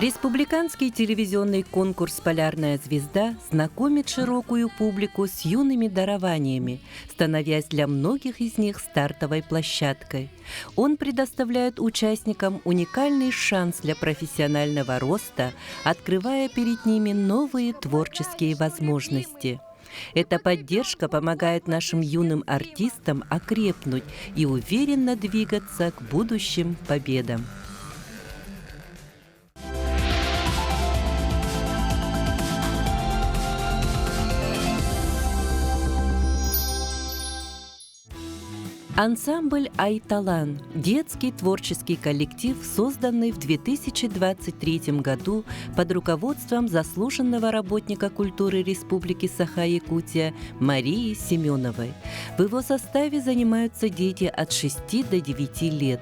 Республиканский телевизионный конкурс «Полярная звезда» знакомит широкую публику с юными дарованиями, становясь для многих из них стартовой площадкой. Он предоставляет участникам уникальный шанс для профессионального роста, открывая перед ними новые творческие возможности. Эта поддержка помогает нашим юным артистам окрепнуть и уверенно двигаться к будущим победам. Ансамбль «Айталан» – детский творческий коллектив, созданный в 2023 году под руководством заслуженного работника культуры Республики Саха-Якутия Марии Семеновой. В его составе занимаются дети от 6 до 9 лет.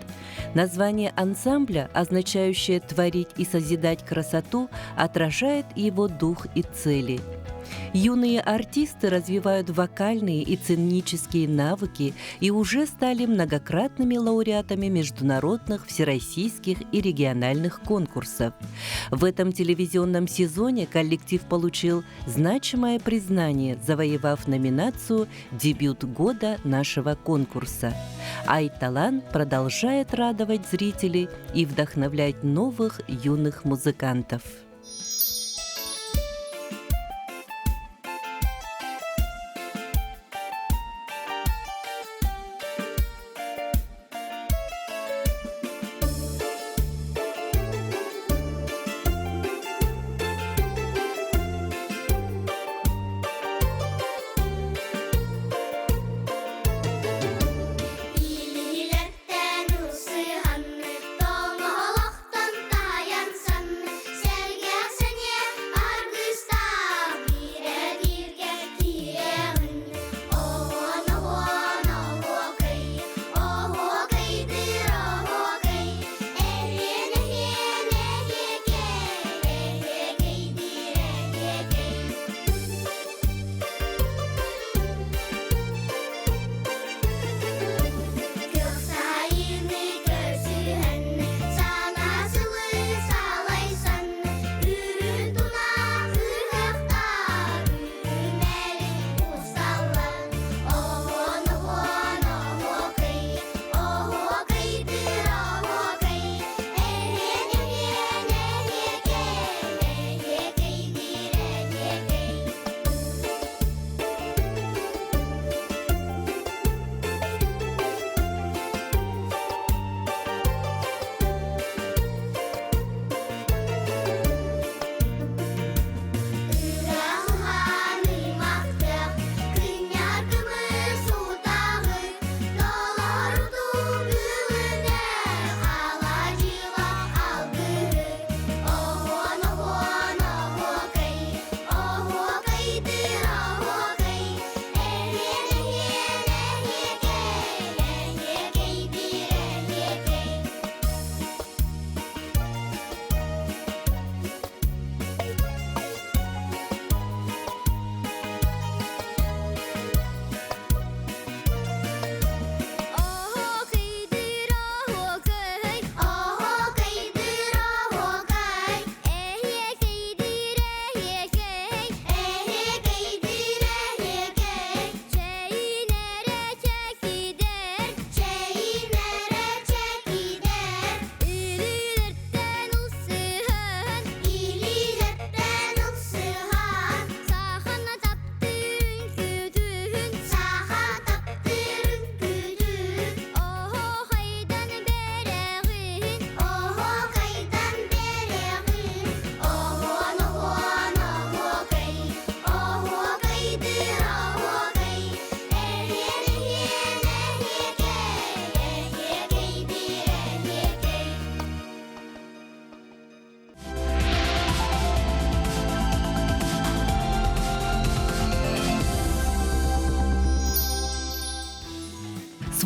Название ансамбля, означающее «творить и созидать красоту», отражает его дух и цели. Юные артисты развивают вокальные и сценические навыки и уже стали многократными лауреатами международных, всероссийских и региональных конкурсов. В этом телевизионном сезоне коллектив получил значимое признание, завоевав номинацию «Дебют года» нашего конкурса. «Айталан» продолжает радовать зрителей и вдохновлять новых юных музыкантов.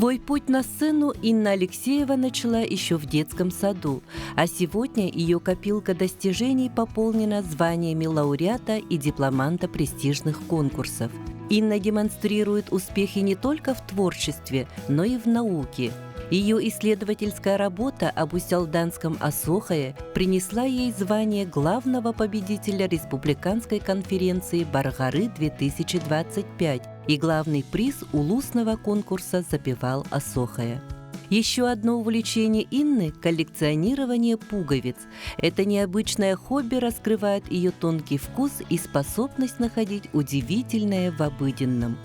Свой путь на сцену Инна Алексеева начала еще в детском саду, а сегодня ее копилка достижений пополнена званиями лауреата и дипломанта престижных конкурсов. Инна демонстрирует успехи не только в творчестве, но и в науке. Ее исследовательская работа об Усть-Алданском Асохае принесла ей звание главного победителя Республиканской конференции Баргары-2025 и главный приз улусного конкурса «Запевал Асохая». Еще одно увлечение Инны – коллекционирование пуговиц. Это необычное хобби раскрывает ее тонкий вкус и способность находить удивительное в обыденном.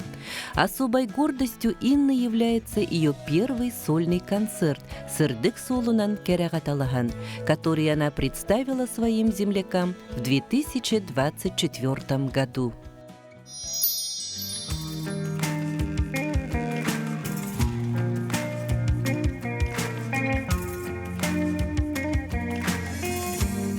Особой гордостью Инны является ее первый сольный концерт «Сырдык солунан керагаталаган», который она представила своим землякам в 2024 году.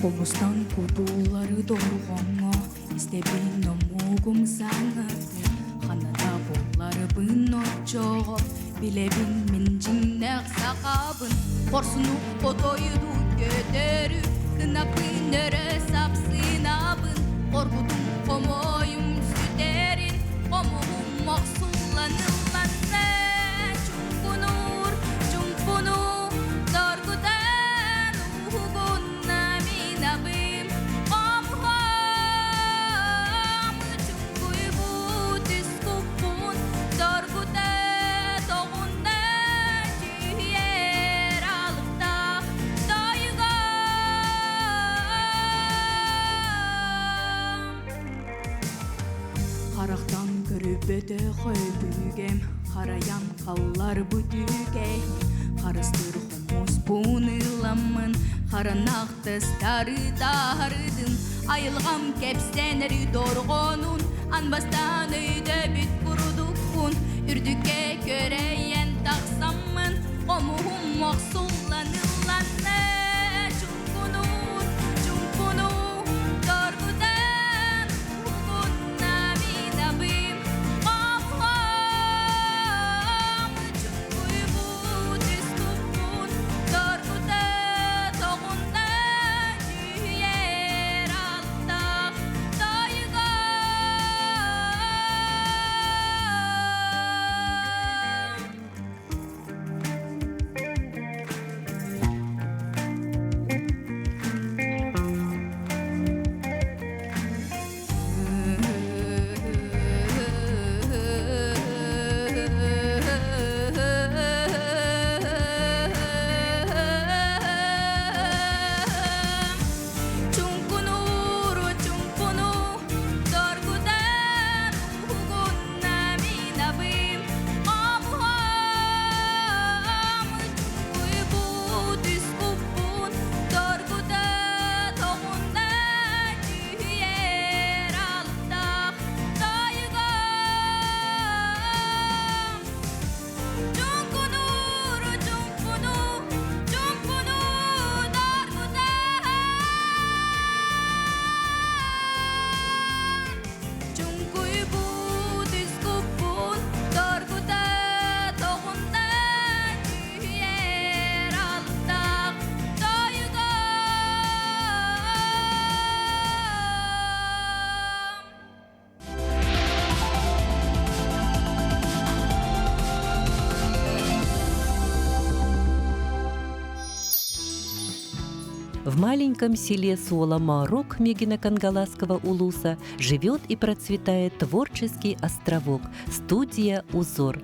Комустан кудулары дорғаңа, истебин номугум саңады. Ханада боллары бын отчоға, билебин мен жиннәқ сақабын. Қорсыну отойду көтеру, кынапын өрі сапсынабын. Қорғудым қомойым сүтерін, қомуғым мақсуланыланны. Чүнкунур, чүнкуну, доргудан уғын. Қарақтан көріп өті қойбүйгем, қараян қаллар бүтігей. Қарыстыр қомыз бұныламын, қаранақтыстары тарыдым. Айылғам кепсенері дорғонун, анбастан өйді бүт құрудықпын. Үрдікке көрейен тақсамын, қомуғым мақсуланыланны. Чүнкунур, чүнкуну, доргудан уғынна минабым. Қомуғам, чүнкуй бұд үскіппін, доргуда тоғында жүйер алтақ тайға. В маленьком селе Суола-Маарок Мегино-Кангаласского улуса живет и процветает творческий островок – студия «Узор».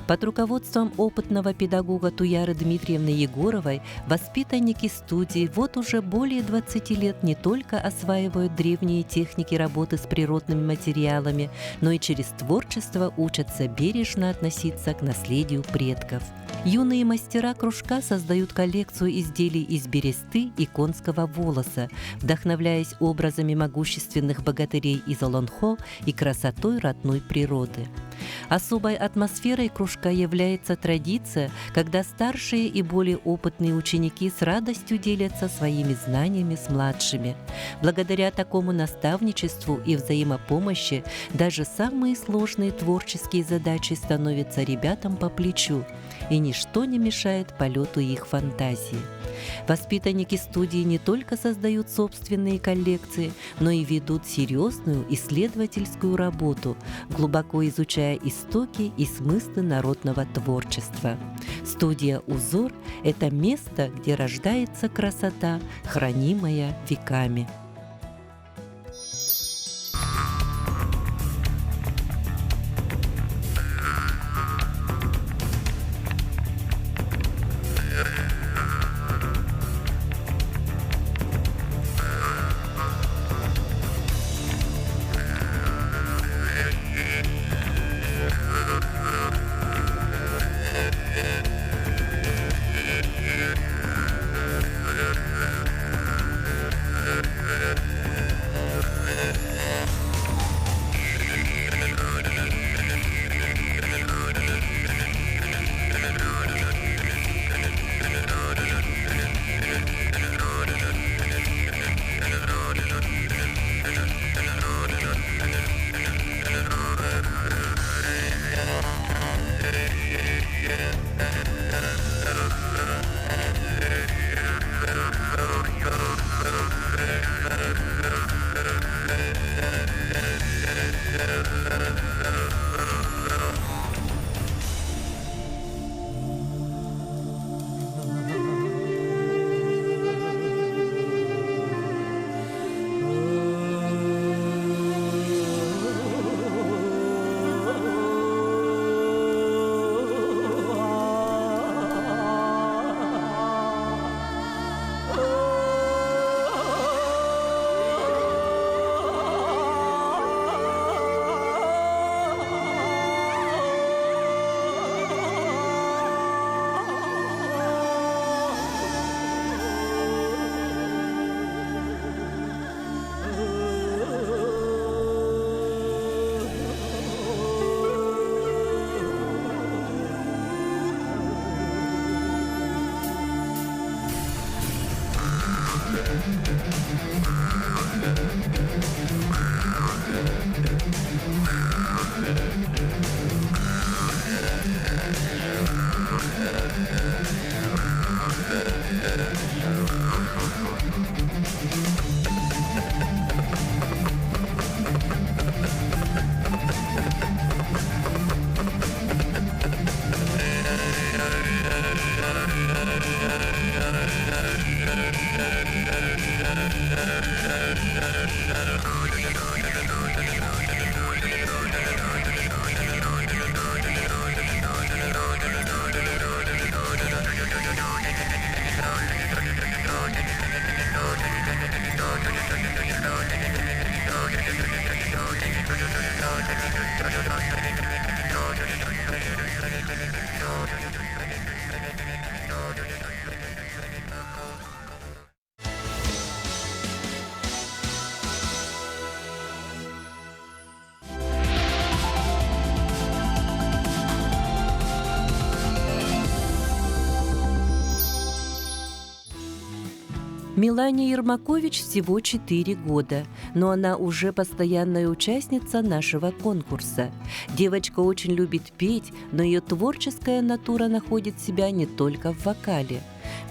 Под руководством опытного педагога Туяры Дмитриевны Егоровой воспитанники студии вот уже более 20 лет не только осваивают древние техники работы с природными материалами, но и через творчество учатся бережно относиться к наследию предков. Юные мастера кружка создают коллекцию изделий из бересты и конского волоса, вдохновляясь образами могущественных богатырей из Олонхо и красотой родной природы. Особой атмосферой кружка является традиция, когда старшие и более опытные ученики с радостью делятся своими знаниями с младшими. Благодаря такому наставничеству и взаимопомощи даже самые сложные творческие задачи становятся ребятам по плечу. и ничто не мешает полету их фантазии. Воспитанники студии не только создают собственные коллекции, но и ведут серьезную исследовательскую работу, глубоко изучая истоки и смыслы народного творчества. Студия «Узор» – это место, где рождается красота, хранимая веками. Милане Ермакович всего 4 года, но она уже постоянная участница нашего конкурса. Девочка очень любит петь, но ее творческая натура находит себя не только в вокале.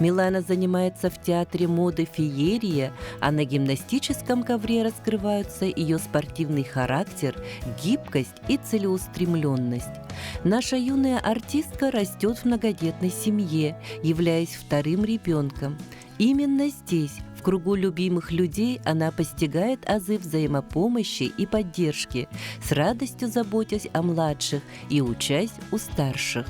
Милана занимается в театре моды «Феерия», а на гимнастическом ковре раскрываются ее спортивный характер, гибкость и целеустремленность. Наша юная артистка растет в многодетной семье, являясь вторым ребенком. Именно здесь, в кругу любимых людей, она постигает азы взаимопомощи и поддержки, с радостью заботясь о младших и учась у старших.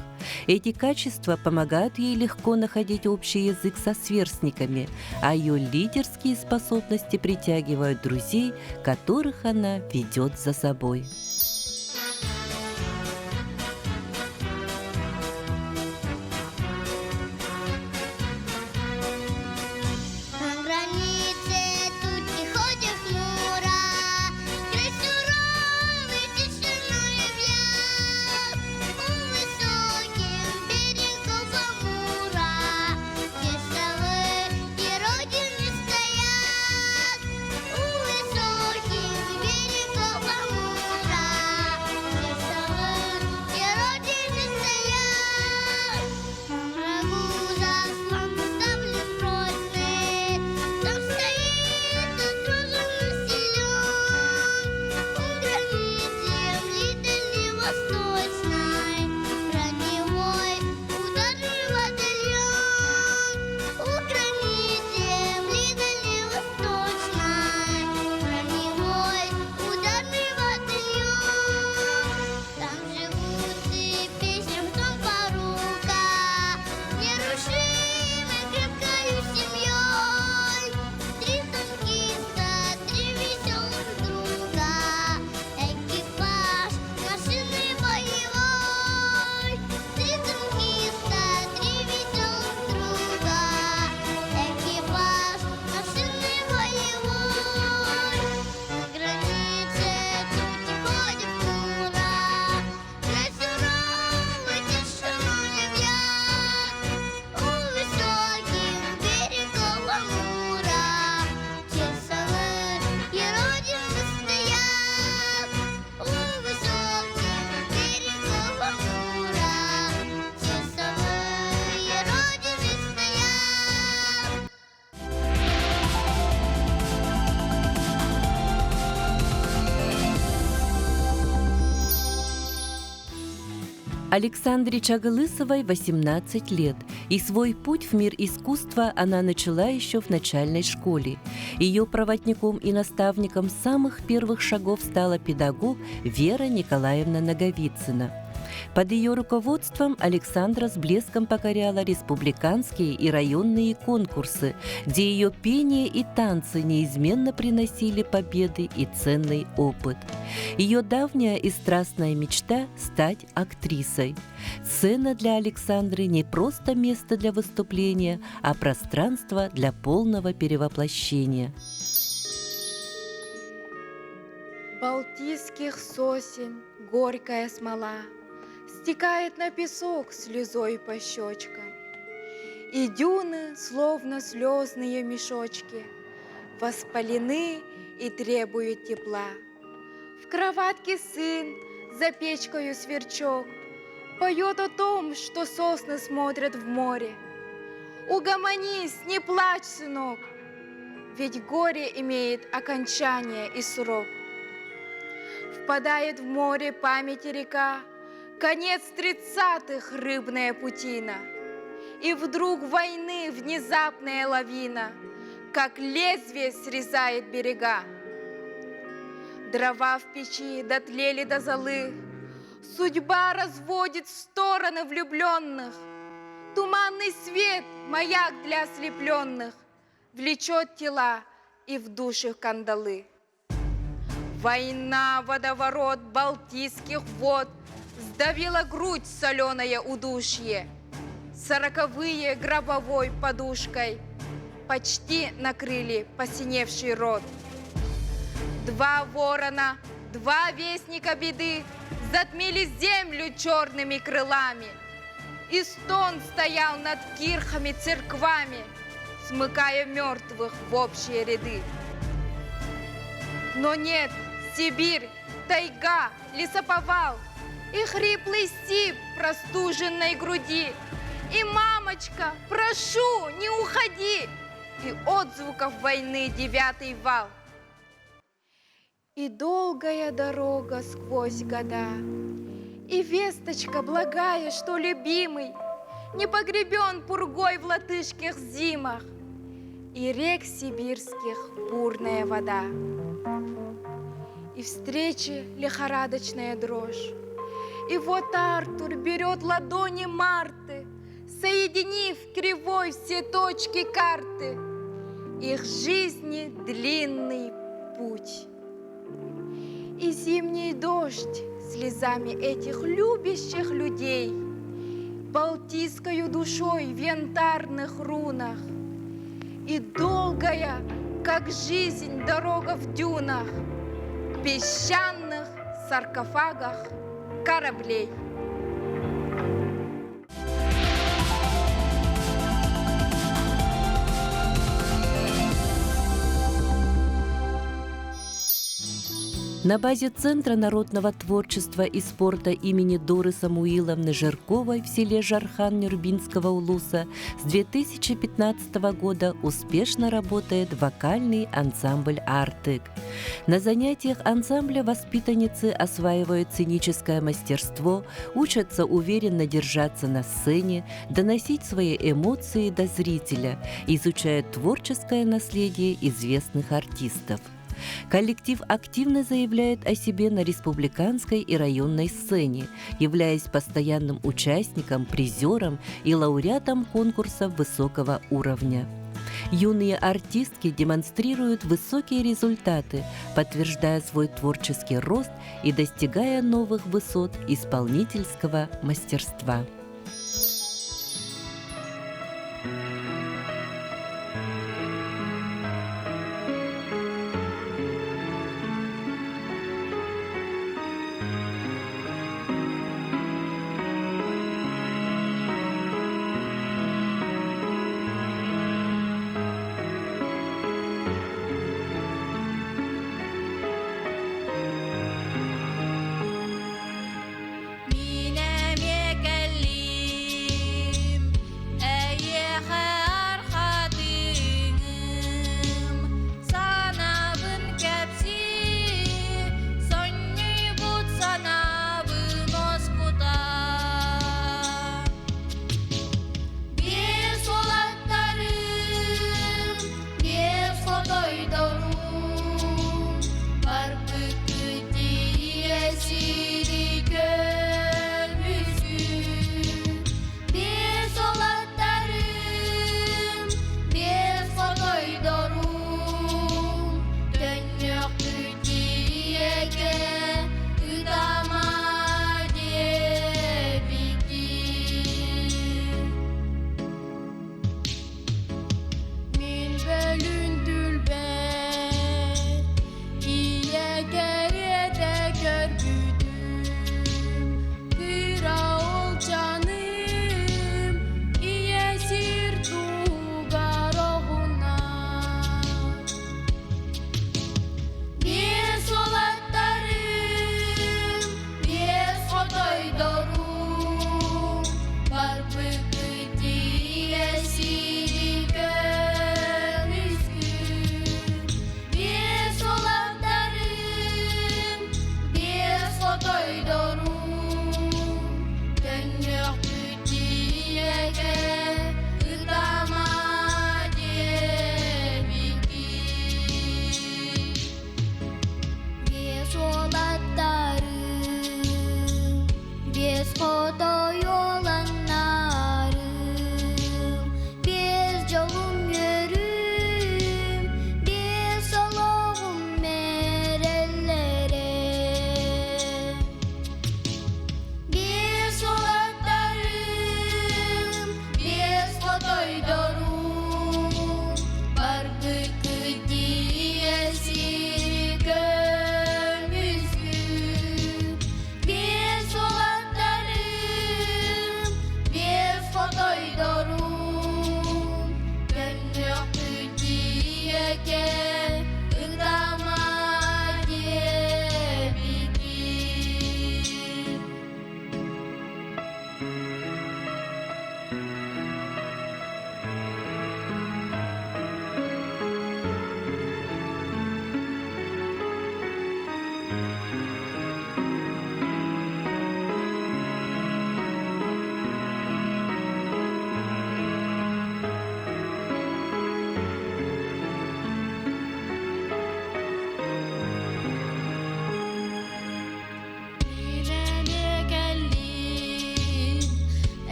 Эти качества помогают ей легко находить общий язык со сверстниками, а ее лидерские способности притягивают друзей, которых она ведет за собой. Александре Чагалысовой 18 лет, и свой путь в мир искусства она начала еще в начальной школе. Ее проводником и наставником самых первых шагов стала педагог Вера Николаевна Наговицына. Под ее руководством Александра с блеском покоряла республиканские и районные конкурсы, где ее пение и танцы неизменно приносили победы и ценный опыт. Ее давняя и страстная мечта – стать актрисой. Сцена для Александры не просто место для выступления, а пространство для полного перевоплощения. Балтийских сосен горькая смола стекает на песок слезой по щечкам, и дюны, словно слезные мешочки, воспалены и требуют тепла. В кроватке сын за печкою сверчок поет о том, что сосны смотрят в море. Угомонись, не плачь, сынок, ведь горе имеет окончание и срок. Впадает в море памяти река, конец 30-х рыбная путина, и вдруг войны внезапная лавина, как лезвие срезает берега. Дрова в печи дотлели до золы, судьба разводит в стороны влюбленных. Туманный свет, маяк для ослепленных, влечет тела и в душах кандалы. Война, водоворот балтийских вод сдавила грудь соленое удушье. 40-е гробовой подушкой почти накрыли посиневший рот. 2 ворона, 2 вестника беды затмили землю черными крылами. И стон стоял над кирхами, церквами, смыкая мертвых в общие ряды. Но нет, Сибирь, тайга, лесоповал и хриплый сип простуженной груди. И, мамочка, прошу, не уходи, и отзвуков войны 9-й вал. И долгая дорога сквозь года, и весточка благая, что любимый не погребен пургой в латышских зимах, и рек сибирских бурная вода. И встречи лихорадочная дрожь. И вот Артур берет ладони Марты, соединив кривой все точки карты. Их жизни длинный путь. И зимний дождь слезами этих любящих людей, балтийскою душой в янтарных рунах. И долгая, как жизнь, дорога в дюнах, песчаных саркофагах кораблей. На базе Центра народного творчества и спорта имени Доры Самуиловны Жирковой в селе Жархан Нюрбинского улуса с 2015 года успешно работает вокальный ансамбль «Артык». На занятиях ансамбля воспитанницы осваивают сценическое мастерство, учатся уверенно держаться на сцене, доносить свои эмоции до зрителя, изучают творческое наследие известных артистов. Коллектив активно заявляет о себе на республиканской и районной сцене, являясь постоянным участником, призером и лауреатом конкурсов высокого уровня. Юные артистки демонстрируют высокие результаты, подтверждая свой творческий рост и достигая новых высот исполнительского мастерства.